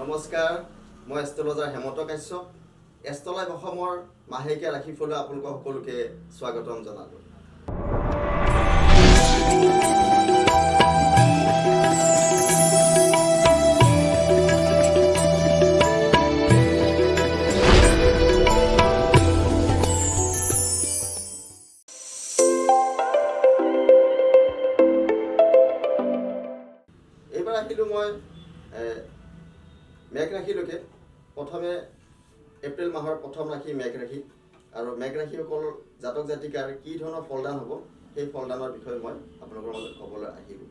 নমস্কাৰ, মই এষ্ট্ৰলজাৰ হেমন্ত কাশ্যপ। এষ্ট্ৰলাইভ অসমৰ মাহেকীয়া ৰাশিফললৈ আপোনালোকক সকলোকে স্বাগতম জনালোঁ। এইবাৰ আহিলোঁ মই মেঘ ৰাশিলৈকে। প্ৰথমে এপ্ৰিল মাহৰ প্ৰথম ৰাশি মেঘ ৰাশি, আৰু মেঘ ৰাশিসকল জাতক জাতিকাৰ কি ধৰণৰ ফলদান হ'ব সেই ফলদানৰ বিষয়ে মই আপোনালোকৰ মাজত ক'বলৈ আহিলোঁ।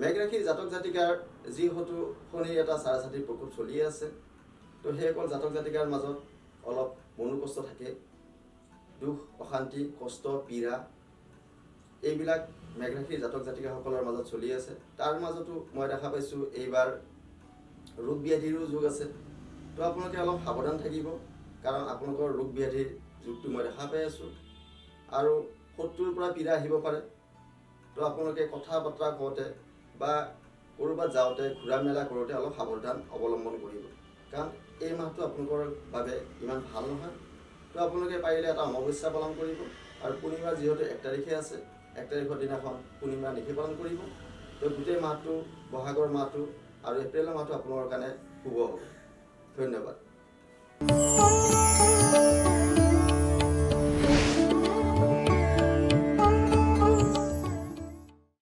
মেঘ ৰাশিৰ জাতক জাতিকাৰ যিহেতু শনিৰ এটা চাৰাচাতিৰ প্ৰকোপ চলি আছে, তো সেইসকল জাতক জাতিকাৰ মাজত অলপ মনোকষ্ট থাকে, দুখ অশান্তি কষ্ট পীড়া এইবিলাক মেঘ ৰাশিৰ জাতক জাতিকাসকলৰ মাজত চলি আছে। তাৰ মাজতো মই দেখা পাইছোঁ এইবাৰ ৰোগ ব্যাধিৰো যোগ আছে। তো আপোনালোকে অলপ সাৱধান থাকিব, কাৰণ আপোনালোকৰ ৰোগ ব্যাধিৰ যুগটো মই দেখা পাই আছোঁ, আৰু শত্ৰুৰ পৰা পীড়া আহিব পাৰে। তো আপোনালোকে কথা বতৰা কওঁতে বা ক'ৰবাত যাওঁতে ঘূৰা মেলা কৰোঁতে অলপ সাৱধান অৱলম্বন কৰিব, কাৰণ এই মাহটো আপোনালোকৰ বাবে ইমান ভাল নহয়। তো আপোনালোকে পাৰিলে এটা অমাৱস্যা পালন কৰিব, আৰু পূৰ্ণিমা যিহেতু 1 তাৰিখে আছে, 1 তাৰিখৰ দিনাখন পূৰ্ণিমা নিশি পালন কৰিব। তো গোটেই মাহটো, বহাগৰ মাহটো আৰু এপ্ৰিলৰ মাহটো আপোনালোকৰ কাৰণে শুভ হ'ব। ধন্যবাদ।